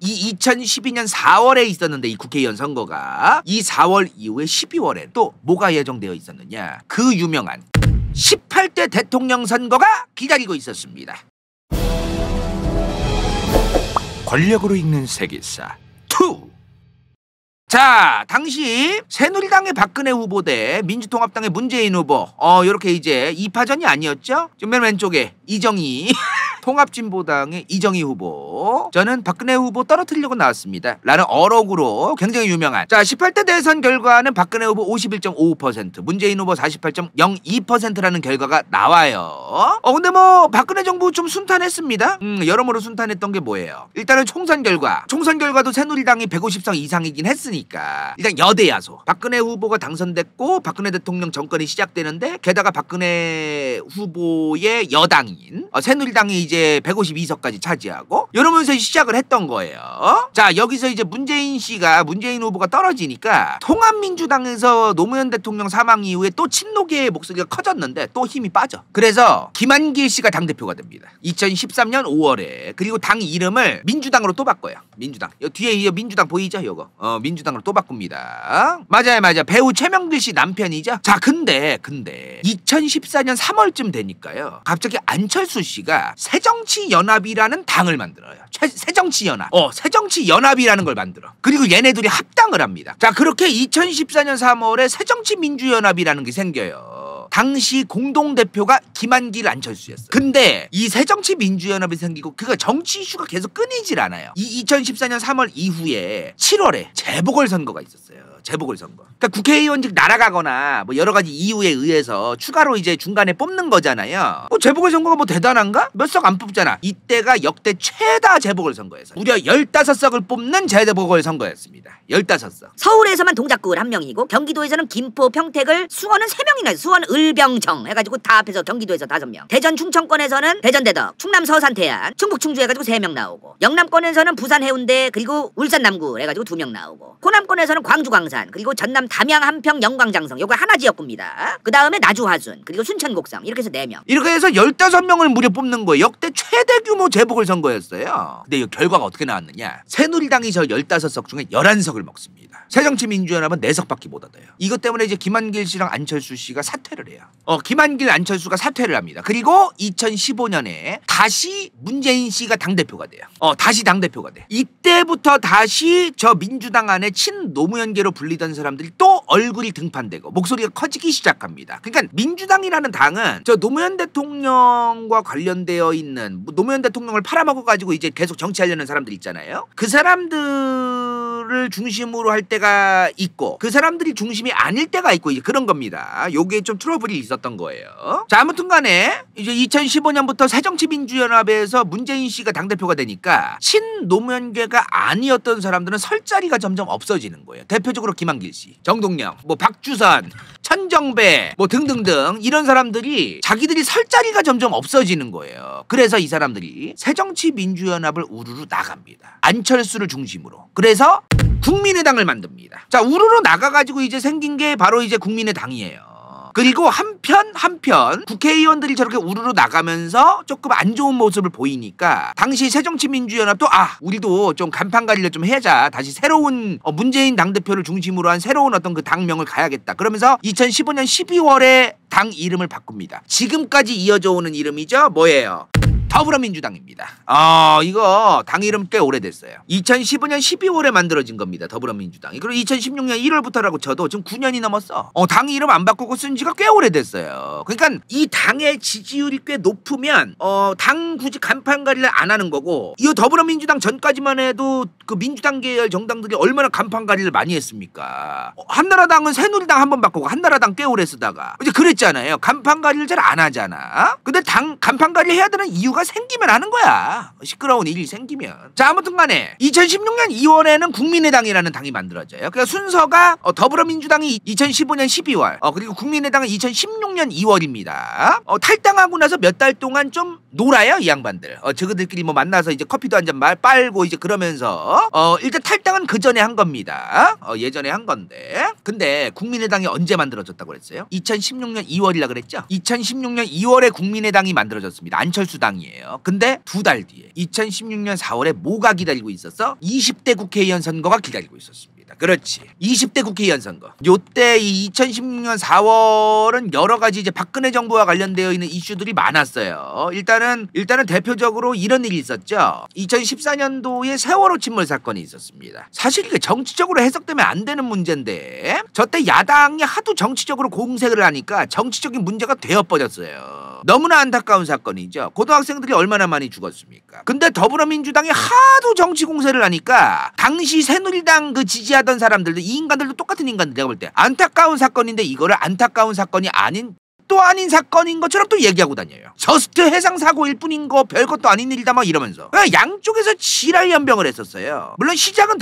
이 2012년 4월에 있었는데 이 국회의원 선거가 이 4월 이후에 12월에 또 뭐가 예정되어 있었느냐? 그 유명한 18대 대통령 선거가 기다리고 있었습니다. 권력으로 읽는 세계사 2. 자, 당시 새누리당의 박근혜 후보 대 민주통합당의 문재인 후보 요렇게 이제 2파전이 아니었죠? 좀 맨 왼쪽에 이정희 통합진보당의 이정희 후보, 저는 박근혜 후보 떨어뜨리려고 나왔습니다 라는 어록으로 굉장히 유명한, 자 18대 대선 결과는 박근혜 후보 51.55%, 문재인 후보 48.02%라는 결과가 나와요. 근데 뭐 박근혜 정부 좀 순탄했습니다. 여러모로 순탄했던 게 뭐예요? 일단은 총선 결과도 새누리당이 150석 이상이긴 했으니까 일단 여대 야소, 박근혜 후보가 당선됐고 박근혜 대통령 정권이 시작되는데, 게다가 박근혜 후보의 여당인 새누리당이 이제 152석까지 차지하고 이러면서 시작을 했던 거예요. 자, 여기서 이제 문재인 후보가 떨어지니까 통합민주당에서 노무현 대통령 사망 이후에 또 친노계의 목소리가 커졌는데 또 힘이 빠져. 그래서 김한길 씨가 당대표가 됩니다. 2013년 5월에. 그리고 당 이름을 민주당으로 또 바꿔요. 민주당. 뒤에 민주당 보이죠? 요거. 민주당으로 또 바꿉니다. 맞아요. 배우 최명길 씨 남편이죠? 자, 근데 2014년 3월쯤 되니까요, 갑자기 안철수 씨가 새정치연합이라는 당을 만들어요. 새정치연합. 새정치연합이라는 걸 만들어. 그리고 얘네들이 합당을 합니다. 자, 그렇게 2014년 3월에 새정치민주연합이라는 게 생겨요. 당시 공동대표가 김한길, 안철수였어요. 근데 이 새정치민주연합이 생기고 그거 정치 이슈가 계속 끊이질 않아요. 이 2014년 3월 이후에 7월에 재보궐선거가 있었어요. 재보궐선거. 그러니까 국회의원직 날아가거나 뭐 여러 가지 이유에 의해서 추가로 이제 중간에 뽑는 거잖아요. 재보궐선거가 뭐 대단한가? 몇 석 안 뽑잖아. 이때가 역대 최다 재보궐선거였어요. 무려 15석을 뽑는 재보궐선거였습니다. 15석. 서울에서만 동작구를 1명이고 경기도에서는 김포, 평택을, 수원은 3명이나, 수원, 을병청 해가지고 다 합해서 경기도에서 5명. 대전, 충청권에서는 대전, 대덕, 충남, 서산, 태안, 충북, 충주 해가지고 3명 나오고, 영남권에서는 부산, 해운대, 그리고 울산, 남구 해가지고 2명 나오고, 호남권에서는 광주, 광산, 그리고 전남, 담양, 한평, 영광, 장성, 요거 하나 지역구입니다. 그 다음에 나주, 화순, 그리고 순천, 곡성, 이렇게 해서 4명. 이렇게 해서 15명을 무려 뽑는 거예요. 역대 최대 규모 재보궐선거였어요. 근데 이 결과가 어떻게 나왔느냐? 새누리당이 저 15석 중에 11석을 먹습니다. 새정치민주연합은 4석밖에 못 얻어요. 이것 때문에 이제 김한길 씨랑 안철수 씨가 사퇴를 해요. 김한길, 안철수가 사퇴를 합니다. 그리고 2015년에 다시 문재인 씨가 당대표가 돼요. 다시 당대표가 돼. 이때부터 다시 저 민주당 안에 친노무현계로 불리던 사람들이 또 얼굴이 등판되고 목소리가 커지기 시작합니다. 그러니까 민주당이라는 당은 저 노무현 대통령과 관련되어 있는, 노무현 대통령을 팔아먹어가지고 이제 계속 정치하려는 사람들 있잖아요. 그 사람들을 중심으로 할 때가 있고 그 사람들이 중심이 아닐 때가 있고 이제 그런 겁니다. 요게 좀 트러블이 있었던 거예요. 자, 아무튼 간에 이제 2015년부터 새정치민주연합에서 문재인 씨가 당대표가 되니까 친노무현계가 아니었던 사람들은 설 자리가 점점 없어지는 거예요. 대표적으로 김한길 씨, 정동영, 뭐 박주선, 천정배 뭐 등등등 이런 사람들이 자기들이 설 자리가 점점 없어지는 거예요. 그래서 이 사람들이 새정치민주연합을 우르르 나갑니다. 안철수를 중심으로. 그래서 국민의당을 만듭니다. 자, 우르르 나가가지고 이제 생긴 게 바로 이제 국민의당이에요. 그리고 한편 국회의원들이 저렇게 우르르 나가면서 조금 안 좋은 모습을 보이니까 당시 새정치민주연합도 우리도 좀 간판가리를 좀 해자, 다시 새로운 문재인 당대표를 중심으로 한 새로운 어떤 그 당명을 가야겠다. 그러면서 2015년 12월에 당 이름을 바꿉니다. 지금까지 이어져 오는 이름이죠. 뭐예요? 더불어민주당입니다. 이거 당 이름 꽤 오래됐어요. 2015년 12월에 만들어진 겁니다. 더불어민주당이. 그리고 2016년 1월부터라고 쳐도 지금 9년이 넘었어. 당 이름 안 바꾸고 쓴 지가 꽤 오래됐어요. 그러니까 이 당의 지지율이 꽤 높으면 당 굳이 간판가리를 안 하는 거고, 이 더불어민주당 전까지만 해도 그 민주당 계열 정당들이 얼마나 간판가리를 많이 했습니까? 한나라당은 새누리당 한번 바꾸고 한나라당 꽤 오래 쓰다가 이제 그랬잖아요. 간판가리를 잘 안 하잖아. 근데 당 간판가리 해야 되는 이유가 생기면 하는 거야. 시끄러운 일이 생기면. 자, 아무튼 간에 2016년 2월에는 국민의당이라는 당이 만들어져요. 그러니까 순서가 더불어민주당이 2015년 12월 그리고 국민의당은 2016년 2월입니다. 탈당하고 나서 몇 달 동안 좀 놀아요, 이 양반들. 저그들끼리 뭐 만나서 이제 커피도 한 잔 빨고 이제 그러면서 일단 탈당은 그 전에 한 겁니다. 예전에 한 건데. 근데 국민의당이 언제 만들어졌다고 그랬어요? 2016년 2월이라 그랬죠? 2016년 2월에 국민의당이 만들어졌습니다. 안철수 당이에요. 근데 2달 뒤에 2016년 4월에 뭐가 기다리고 있었어? 20대 국회의원 선거가 기다리고 있었습니다. 그렇지. 20대 국회의원 선거. 요때 이 2016년 4월은 여러 가지 이제 박근혜 정부와 관련되어 있는 이슈들이 많았어요. 일단은 대표적으로 이런 일이 있었죠. 2014년도에 세월호 침몰 사건이 있었습니다. 사실 이게 정치적으로 해석되면 안 되는 문제인데 저때 야당이 하도 정치적으로 공세를 하니까 정치적인 문제가 되어버렸어요. 너무나 안타까운 사건이죠. 고등학생들이 얼마나 많이 죽었습니까? 근데 더불어민주당이 하도 정치 공세를 하니까 당시 새누리당 그 지지하던 사람들도 이 인간들도 똑같은 인간들 내가 볼 때 안타까운 사건인데 이거를 안타까운 사건이 아닌 또 아닌 사건인 것처럼 또 얘기하고 다녀요. 저스트 해상 사고일 뿐인 거 별것도 아닌 일이다 막 이러면서 양쪽에서 지랄 연병을 했었어요. 물론 시작은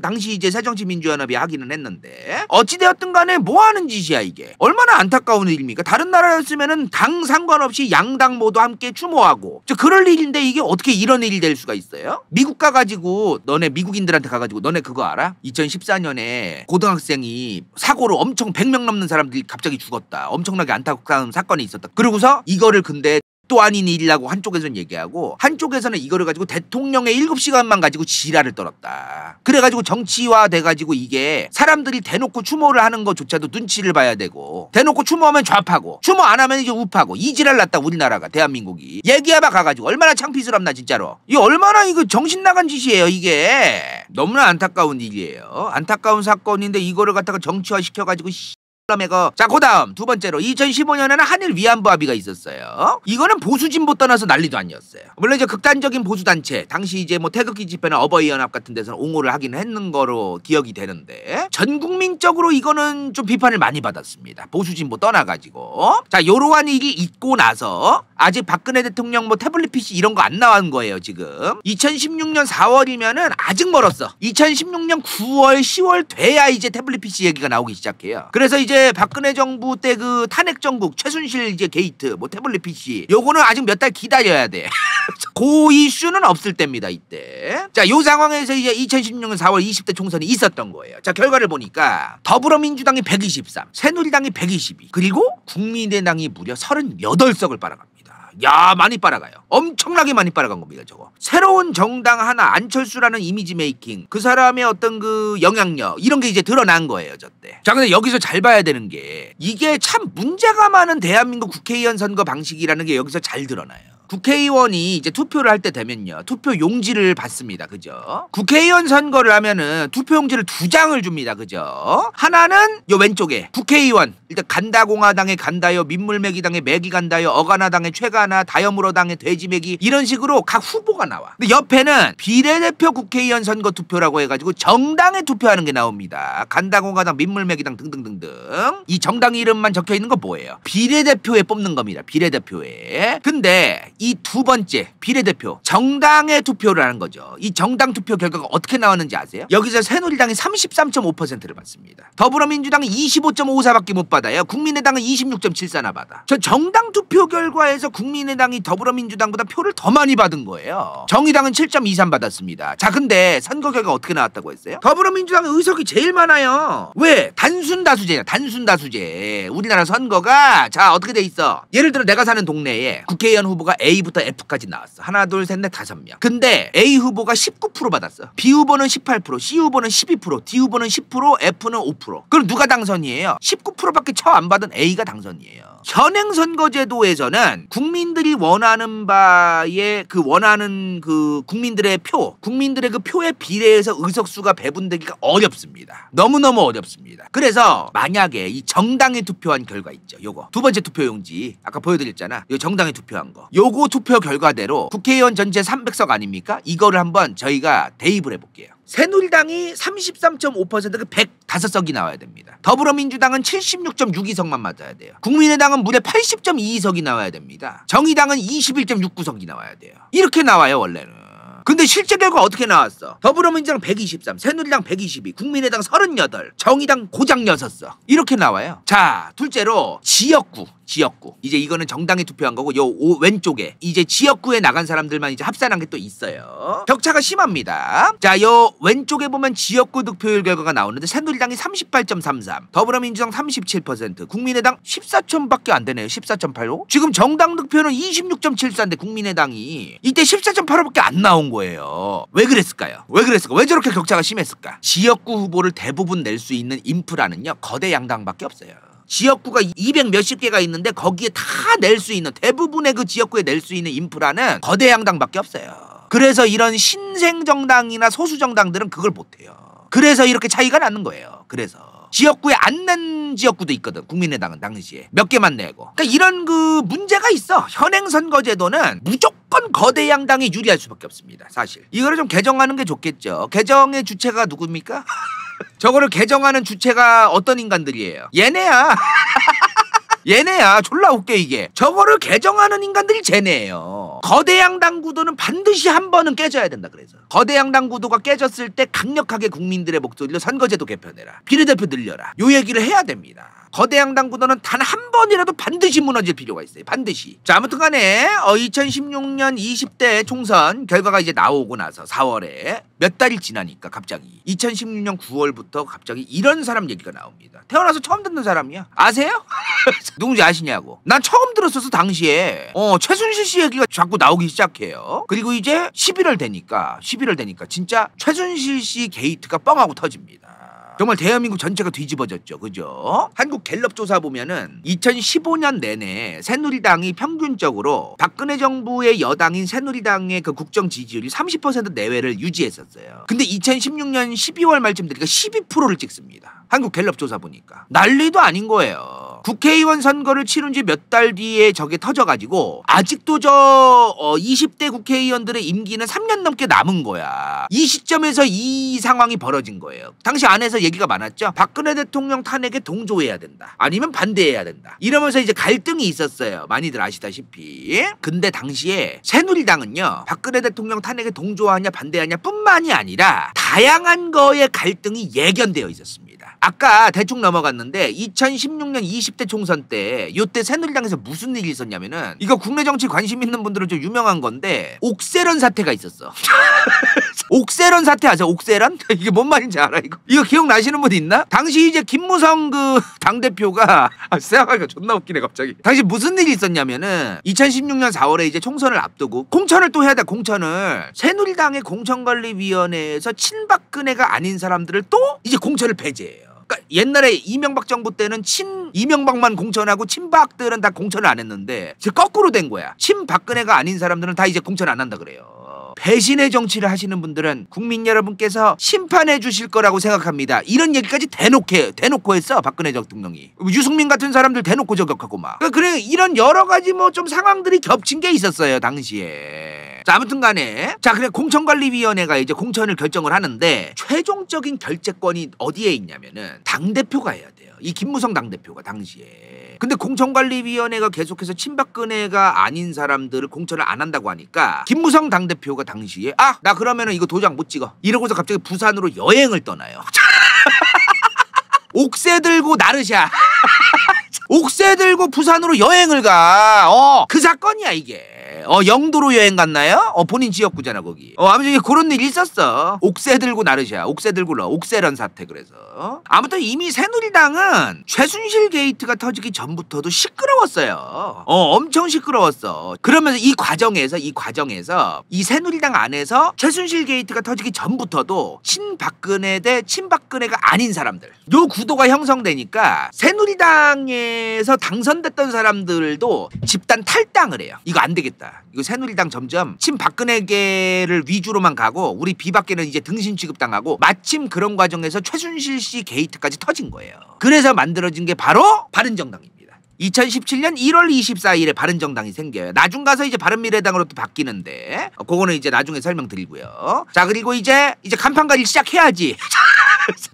당시 이제 새정치민주연합이 하기는 했는데 어찌되었든 간에 뭐 하는 짓이야 이게. 얼마나 안타까운 일입니까? 다른 나라였으면은 당 상관없이 양당 모두 함께 추모하고 그럴 일인데 이게 어떻게 이런 일이 될 수가 있어요? 미국 가가지고 너네 미국인들한테 가가지고 너네 그거 알아? 2014년에 고등학생이 사고로 엄청 100명 넘는 사람들이 갑자기 죽었다. 엄청나게 안타까운 사건이 있었다. 그러고서 이거를 근데 또 아닌 일이라고 한쪽에서는 얘기하고 한쪽에서는 이거를 가지고 대통령의 7시간만 가지고 지랄을 떨었다. 그래가지고 정치화 돼가지고 이게 사람들이 대놓고 추모를 하는 것조차도 눈치를 봐야 되고 대놓고 추모하면 좌파고 추모 안 하면 이제 우파고 이 지랄 났다 우리나라가 대한민국이. 얘기해봐 가가지고 얼마나 창피스럽나 진짜로. 이거 얼마나 이거 정신 나간 짓이에요 이게. 너무나 안타까운 일이에요. 안타까운 사건인데 이거를 갖다가 정치화 시켜가지고 자, 그 다음 두 번째로 2015년에는 한일 위안부 합의가 있었어요. 이거는 보수 진보 떠나서 난리도 아니었어요. 물론 이제 극단적인 보수 단체 당시 이제 뭐 태극기 집회나 어버이 연합 같은 데서는 옹호를 하긴 했는 거로 기억이 되는데 전 국민적으로 이거는 좀 비판을 많이 받았습니다. 보수 진보 떠나가지고. 자, 요러한 일이 있고 나서 아직 박근혜 대통령 뭐 태블릿 PC 이런 거 안 나온 거예요 지금. 2016년 4월이면은 아직 멀었어. 2016년 9월 10월 돼야 이제 태블릿 PC 얘기가 나오기 시작해요. 그래서 이제 박근혜 정부 때 그 탄핵 정국 최순실 이제 게이트 뭐 태블릿 PC 요거는 아직 몇 달 기다려야 돼. 그 이슈는 없을 때입니다 이때. 자, 요 상황에서 이제 2016년 4월 20대 총선이 있었던 거예요. 자, 결과를 보니까 더불어민주당이 123, 새누리당이 122, 그리고 국민의당이 무려 38석을 빨아갑니다. 야, 많이 빨아가요. 엄청나게 많이 빨아간 겁니다 저거. 새로운 정당 하나, 안철수라는 이미지 메이킹, 그 사람의 어떤 그 영향력 이런 게 이제 드러난 거예요 저때. 자, 근데 여기서 잘 봐야 되는 게 이게 참 문제가 많은 대한민국 국회의원 선거 방식이라는 게 여기서 잘 드러나요. 국회의원이 이제 투표를 할 때 되면요 투표 용지를 받습니다. 그죠? 국회의원 선거를 하면은 투표 용지를 2장을 줍니다. 그죠? 하나는 요 왼쪽에 국회의원 일단 간다공화당의 간다요, 민물매기당의 매기 간다요, 어가나당의 최가나, 다여물어당의 돼지매기 이런 식으로 각 후보가 나와. 근데 옆에는 비례대표 국회의원 선거 투표라고 해가지고 정당에 투표하는 게 나옵니다. 간다공화당, 민물매기당 등등등등. 이 정당 이름만 적혀있는 거 뭐예요? 비례대표에 뽑는 겁니다. 비례대표에. 근데 이 두 번째 비례대표 정당의 투표를 하는 거죠. 이 정당 투표 결과가 어떻게 나왔는지 아세요? 여기서 새누리당이 33.5%를 받습니다. 더불어민주당이 25.54밖에 못 받아요. 국민의당은 26.74나 받아. 저 정당 투표 결과에서 국민의당이 더불어민주당보다 표를 더 많이 받은 거예요. 정의당은 7.23 받았습니다. 자, 근데 선거 결과 어떻게 나왔다고 했어요? 더불어민주당의 의석이 제일 많아요. 왜? 단순 다수제야. 단순 다수제. 우리나라 선거가 자 어떻게 돼 있어? 예를 들어 내가 사는 동네에 국회의원 후보가 A부터 F까지 나왔어. 하나, 둘, 셋, 넷, 5명. 근데 A 후보가 19% 받았어. B 후보는 18%, C 후보는 12%, D 후보는 10%, F는 5%. 그럼 누가 당선이에요? 19%밖에 처 안 받은 A가 당선이에요. 현행 선거제도에서는 국민들이 원하는 바에 그 원하는 그 국민들의 그 표에 비례해서 의석수가 배분되기가 어렵습니다. 너무너무 어렵습니다. 그래서 만약에 이 정당에 투표한 결과 있죠. 요거 두 번째 투표용지 아까 보여드렸잖아. 요 정당에 투표한 거. 요거 투표 결과대로 국회의원 전체 300석 아닙니까? 이거를 한번 저희가 대입을 해볼게요. 새누리당이 33.5%그 105석이 나와야 됩니다. 더불어민주당은 76.62석만 맞아야 돼요. 국민의당은 무려 80.22석이 나와야 됩니다. 정의당은 21.69석이 나와야 돼요. 이렇게 나와요 원래는. 근데 실제 결과 어떻게 나왔어? 더불어민주당 123, 새누리당 122, 국민의당 38, 정의당 고작 6석. 이렇게 나와요. 자, 둘째로 지역구. 지역구. 이제 이거는 정당이 투표한 거고 요 왼쪽에 이제 지역구에 나간 사람들만 이제 합산한 게 또 있어요. 격차가 심합니다. 자, 요 왼쪽에 보면 지역구 득표율 결과가 나오는데 새누리당이 38.33, 더불어민주당 37%, 국민의당 14%밖에 안 되네요. 14.85. 지금 정당 득표는 26.74인데 국민의당이 이때 14.85밖에 안 나온 거예요. 왜 그랬을까요? 왜 저렇게 격차가 심했을까? 지역구 후보를 대부분 낼 수 있는 인프라는요, 거대 양당밖에 없어요. 지역구가 200 몇십 개가 있는데 거기에 다 낼 수 있는, 대부분의 그 지역구에 낼 수 있는 인프라는 거대 양당밖에 없어요. 그래서 이런 신생정당이나 소수정당들은 그걸 못해요. 그래서 이렇게 차이가 나는 거예요. 그래서 지역구에 안 낸 지역구도 있거든. 국민의당은 당시에 몇 개만 내고. 그러니까 이런 그 문제가 있어. 현행 선거제도는 무조건 거대 양당이 유리할 수밖에 없습니다. 사실 이거를 좀 개정하는 게 좋겠죠. 개정의 주체가 누굽니까? 저거를 개정하는 주체가 어떤 인간들이에요? 얘네야. 얘네야. 졸라 웃겨 이게. 저거를 개정하는 인간들이 쟤네예요. 거대 양당 구도는 반드시 한 번은 깨져야 된다. 그래서 거대 양당 구도가 깨졌을 때 강력하게 국민들의 목소리로 선거제도 개편해라, 비례대표 늘려라, 요 얘기를 해야 됩니다. 거대 양당 구도는 단 한 번이라도 반드시 무너질 필요가 있어요. 반드시. 자, 아무튼 간에 2016년 20대 총선 결과가 이제 나오고 나서 4월에 몇 달이 지나니까 갑자기 2016년 9월부터 갑자기 이런 사람 얘기가 나옵니다. 태어나서 처음 듣는 사람이야. 아세요? 누군지 아시냐고. 난 처음 들었었어 당시에. 최순실 씨 얘기가 자꾸 나오기 시작해요. 그리고 이제 11월 되니까 진짜 최순실 씨 게이트가 뻥하고 터집니다. 정말 대한민국 전체가 뒤집어졌죠. 그죠? 한국 갤럽 조사 보면은 2015년 내내 새누리당이 평균적으로 박근혜 정부의 여당인 새누리당의 그 국정 지지율이 30% 내외를 유지했었어요. 근데 2016년 12월 말쯤 되니까 12%를 찍습니다. 한국 갤럽 조사 보니까. 난리도 아닌 거예요. 국회의원 선거를 치른 지 몇 달 뒤에 저게 터져가지고 아직도 20대 국회의원들의 임기는 3년 넘게 남은 거야. 이 시점에서 이 상황이 벌어진 거예요. 당시 안에서 얘기가 많았죠. 박근혜 대통령 탄핵에 동조해야 된다, 아니면 반대해야 된다, 이러면서 이제 갈등이 있었어요. 많이들 아시다시피. 근데 당시에 새누리당은요, 박근혜 대통령 탄핵에 동조하냐 반대하냐 뿐만이 아니라 다양한 거에 갈등이 예견되어 있었습니다. 아까 대충 넘어갔는데 2016년 20대 총선 때 요때 새누리당에서 무슨 일이 있었냐면은, 이거 국내 정치 관심 있는 분들은 좀 유명한 건데 옥세런 사태가 있었어. 옥세런 사태 아세요? 옥세런? 이게 뭔 말인지 알아? 이거 기억나시는 분 있나? 당시 이제 김무성 그 당대표가 생각하니까 존나 웃기네 갑자기. 당시 무슨 일이 있었냐면은 2016년 4월에 이제 총선을 앞두고 공천을 또 해야 돼. 공천을 새누리당의 공천관리위원회에서 친박근혜가 아닌 사람들을 또 이제 공천을 배제해요. 그러니까 옛날에 이명박 정부 때는 친 이명박만 공천하고 친박들은 다 공천을 안 했는데 이제 거꾸로 된 거야. 친박근혜가 아닌 사람들은 다 이제 공천 안 한다 그래요. 배신의 정치를 하시는 분들은 국민 여러분께서 심판해 주실 거라고 생각합니다. 이런 얘기까지 대놓고 했어 박근혜 대통령이. 유승민 같은 사람들 대놓고 저격하고 막. 그래 이런 여러 가지 뭐 좀 상황들이 겹친 게 있었어요 당시에. 자, 아무튼 간에 자, 그래 공천관리위원회가 이제 공천을 결정을 하는데 최종적인 결재권이 어디에 있냐면은 당대표가 해야 돼요. 이 김무성 당대표가 당시에. 근데 공천관리위원회가 계속해서 친박근혜가 아닌 사람들을 공천을 안 한다고 하니까 김무성 당대표가 당시에 나 그러면은 이거 도장 못 찍어 이러고서 갑자기 부산으로 여행을 떠나요. 옥새 들고 나르샤. 옥새 들고 부산으로 여행을 가. 그 사건이야 이게. 영도로 여행 갔나요? 본인 지역구잖아 거기. 아무튼 그런 일이 있었어. 옥새 들고 나르샤, 옥새 들고 옥새런 사태. 그래서 아무튼 이미 새누리당은 최순실 게이트가 터지기 전부터도 시끄러웠어요. 엄청 시끄러웠어. 그러면서 이 과정에서 이 새누리당 안에서 최순실 게이트가 터지기 전부터도 친박근혜 대 친박근혜가 아닌 사람들, 요 구도가 형성되니까 새누리당에서 당선됐던 사람들도 집단 탈당을 해요. 이거 안 되겠다. 이거 새누리당 점점 친박근혜계를 위주로만 가고 우리 비박계는 이제 등신 취급당하고, 마침 그런 과정에서 최순실 씨 게이트까지 터진 거예요. 그래서 만들어진 게 바로 바른정당입니다. 2017년 1월 24일에 바른정당이 생겨요. 나중 가서 이제 바른미래당으로 또 바뀌는데 그거는 이제 나중에 설명드리고요. 자, 그리고 이제 간판가리 시작해야지.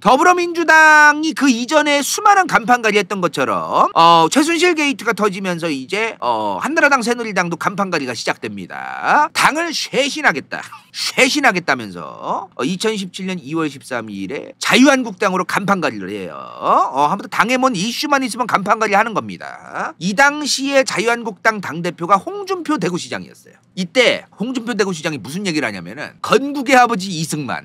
더불어민주당이 그 이전에 수많은 간판가리 했던 것처럼 최순실 게이트가 터지면서 이제 한나라당 새누리당도 간판가리가 시작됩니다. 당을 쇄신하겠다면서 2017년 2월 13일에 자유한국당으로 간판가리를 해요. 한번 당에 뭔 이슈만 있으면 간판가리 하는 겁니다. 이 당시에 자유한국당 당대표가 홍준표 대구시장이었어요. 이때 홍준표 대구시장이 무슨 얘기를 하냐면은 건국의 아버지 이승만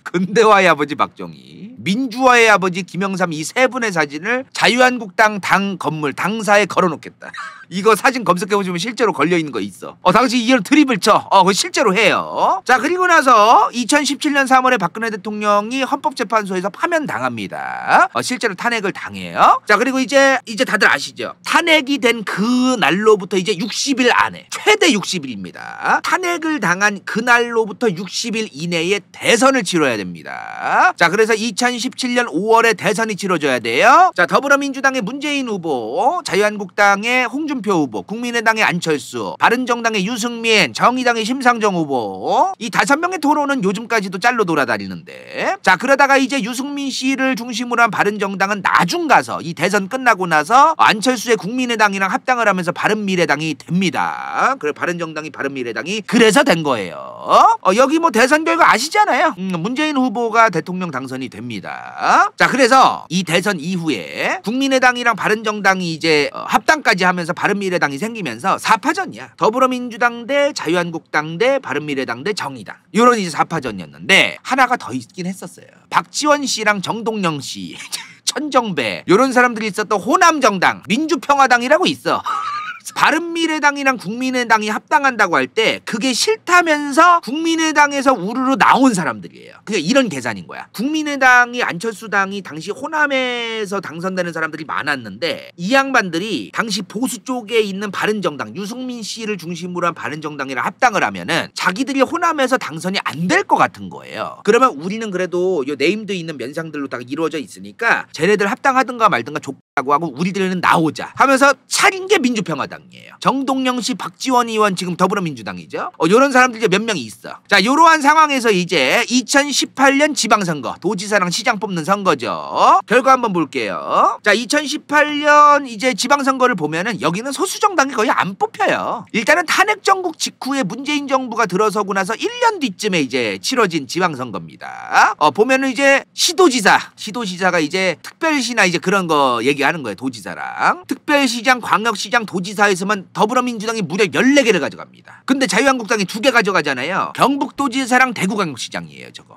근대화의 아버지 박정희, 민주화의 아버지 김영삼 이 세 분의 사진을 자유한국당 당 건물 당사에 걸어놓겠다. 이거 사진 검색해보시면 실제로 걸려있는 거 있어. 당시 이런 드립을 쳐. 그거 실제로 해요. 자, 그리고 나서 2017년 3월에 박근혜 대통령이 헌법재판소에서 파면당합니다. 실제로 탄핵을 당해요. 자, 그리고 이제 다들 아시죠? 탄핵이 된 그 날로부터 이제 60일 안에, 최대 60일입니다. 탄핵을 당한 그날로부터 60일 이내에 대선을 치러야 됩니다. 자, 그래서 2017년 5월에 대선이 치러져야 돼요. 자, 더불어민주당의 문재인 후보, 자유한국당의 홍준표 후보, 국민의당의 안철수, 바른정당의 유승민, 정의당의 심상정 후보, 이 5명의 토론은 요즘까지도 짤로 돌아다니는데, 자, 그러다가 이제 유승민 씨를 중심으로 한 바른정당은 나중 가서 이 대선 끝나고 나서 안철수의 국민의당이랑 합당을 하면서 바른미래당이 됩니다. 그래 바른정당이 바른미래당이 그래서 된 거예요. 여기 뭐 대선 결과 아시잖아요. 문재인 후보가 대통령 당선이 됩니다. 자, 그래서 이 대선 이후에 국민의당이랑 바른정당이 이제 합당까지 하면서 바른미래당이 생기면서 4파전이야. 더불어민주당 대 자유한국당 대 바른미래당 대 정의당. 이런 이제 4파전이었는데 하나가 더 있긴 했었어요. 박지원 씨랑 정동영 씨, 천정배 이런 사람들이 있었던 호남정당 민주평화당이라고 있어. 바른미래당이랑 국민의당이 합당한다고 할 때 그게 싫다면서 국민의당에서 우르르 나온 사람들이에요. 그게 이런 계산인 거야. 국민의당이 안철수당이 당시 호남에서 당선되는 사람들이 많았는데 이 양반들이 당시 보수 쪽에 있는 바른정당 유승민 씨를 중심으로 한 바른정당이랑 합당을 하면은 자기들이 호남에서 당선이 안 될 것 같은 거예요. 그러면 우리는 그래도 요 네임드 있는 면상들로 다 이루어져 있으니까 쟤네들 합당하든가 말든가 족라고 하고 우리들은 나오자 하면서 차린 게 민주평화당이에요. 정동영 씨, 박지원 의원 지금 더불어민주당이죠. 요런 사람들이 몇 명이 있어. 자, 요러한 상황에서 이제 2018년 지방선거 도지사랑 시장 뽑는 선거죠. 결과 한번 볼게요. 자, 2018년 이제 지방선거를 보면은 여기는 소수정당이 거의 안 뽑혀요. 일단은 탄핵 정국 직후에 문재인 정부가 들어서고 나서 1년 뒤쯤에 이제 치러진 지방선거입니다. 보면은 이제 시도지사가 이제 특별시나 이제 그런 거 얘기하는 거예요. 도지사랑 특별시장, 광역시장, 도지사에서만 더불어민주당이 무려 14개를 가져갑니다. 근데 자유한국당이 2개 가져가잖아요. 경북도지사랑 대구광역시장이에요, 저거.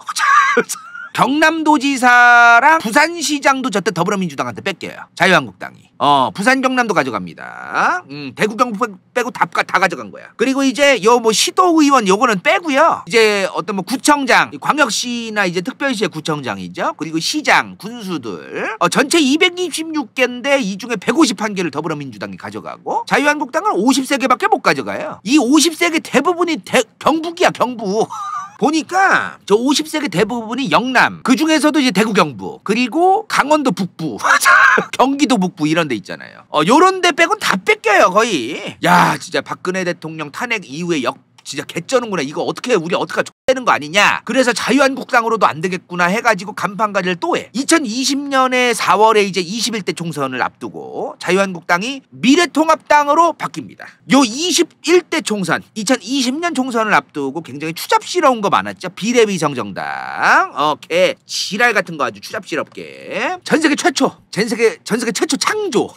경남도지사랑 부산시장도 저때 더불어민주당한테 뺏겨요. 자유한국당이. 부산 경남도 가져갑니다. 대구 경북 빼고 다 가져간 거야. 그리고 이제 요 뭐 시도의원 요거는 빼고요. 이제 어떤 뭐 구청장, 광역시나 이제 특별시의 구청장이죠. 그리고 시장, 군수들 전체 226개인데 이 중에 151개를 더불어민주당이 가져가고 자유한국당은 50세개밖에 못 가져가요. 이 50세개 대부분이 경북이야, 경북. 보니까 저 50세계 대부분이 영남, 그 중에서도 이제 대구 경북, 그리고 강원도 북부, 경기도 북부 이런 데 있잖아요. 요런 데 빼곤 다 뺏겨요, 거의. 야, 진짜 박근혜 대통령 탄핵 이후에 진짜 개쩌는구나. 이거 우리 어떻게 되는 거 아니냐. 그래서 자유한국당으로도 안 되겠구나 해가지고 간판가리를 또 해. 2020년에 4월에 이제 21대 총선을 앞두고 자유한국당이 미래통합당으로 바뀝니다. 요 21대 총선, 2020년 총선을 앞두고 굉장히 추잡스러운 거 많았죠. 비례위성정당. 개 지랄 같은 거 아주 추잡스럽게. 전세계 최초 창조.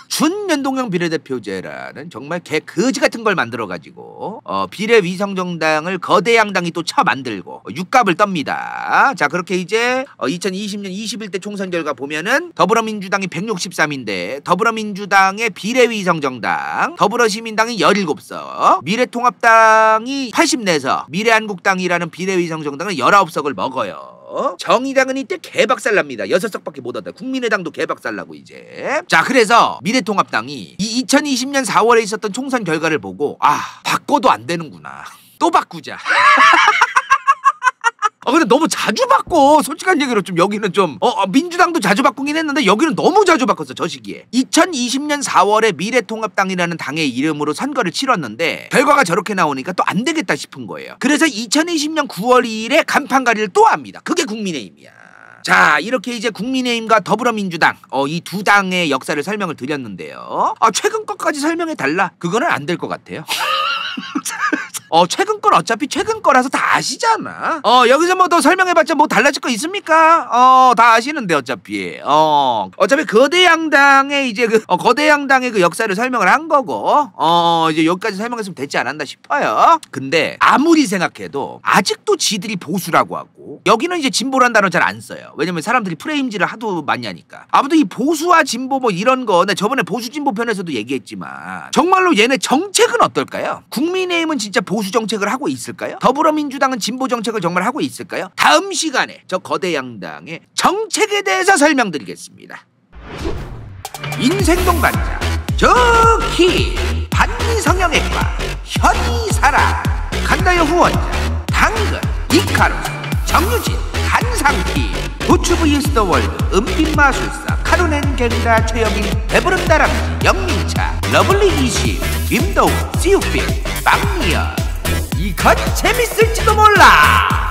준연동형 비례대표제라는 정말 개 거지 같은 걸 만들어가지고 비례위성정당을 거대 양당이 또 만들고 육갑을 떱니다. 자, 그렇게 이제 2020년 21대 총선 결과 보면은 더불어민주당이 163인데 더불어민주당의 비례위성정당, 더불어시민당이 17석, 미래통합당이 84석, 미래한국당이라는 비례위성정당은 19석을 먹어요. 정의당은 이때 개박살납니다. 6석밖에 못 얻어요. 국민의당도 개박살나고 이제. 자, 그래서 미래통합당이 이 2020년 4월에 있었던 총선 결과를 보고 바꿔도 안 되는구나. 또 바꾸자. 근데 너무 자주 바꿔. 솔직한 얘기로 좀 여기는 좀 민주당도 자주 바꾸긴 했는데 여기는 너무 자주 바꿨어, 저 시기에. 2020년 4월에 미래통합당이라는 당의 이름으로 선거를 치렀는데 결과가 저렇게 나오니까 또 안 되겠다 싶은 거예요. 그래서 2020년 9월 2일에 간판가리를 또 합니다. 그게 국민의힘이야. 자, 이렇게 이제 국민의힘과 더불어민주당 이 두 당의 역사를 설명을 드렸는데요. 최근 것까지 설명해 달라? 그거는 안 될 것 같아요. 최근 건 어차피 최근 거라서 다 아시잖아. 여기서 뭐 더 설명해봤자 뭐 달라질 거 있습니까? 다 아시는데 어차피. 어차피 거대 양당의 이제 거대 양당의 그 역사를 설명을 한 거고, 이제 여기까지 설명했으면 되지 않았나 싶어요. 근데 아무리 생각해도 아직도 지들이 보수라고 하고, 여기는 이제 진보란 단어 잘 안 써요. 왜냐면 사람들이 프레임질을 하도 많이 하니까. 아무튼 이 보수와 진보 뭐 이런 거, 내 저번에 보수 진보 편에서도 얘기했지만, 정말로 얘네 정책은 어떨까요? 국민의힘은 진짜 보수 정책을 하고 있을까요? 더불어민주당은 진보 정책을 정말 하고 있을까요? 다음 시간에 저 거대 양당의 정책에 대해서 설명드리겠습니다. 인생동반자 저키 반미성형외과 현이사랑 간다요 후원자 당근 이카로스 정유진 한상키 부추 vs 더 월드 은빛마술사 카루넨 갱다 최영인 배부른다람쥐 영민차 러블리 이시 김도우 씨우필 빵미연 이건 재밌을지도 몰라.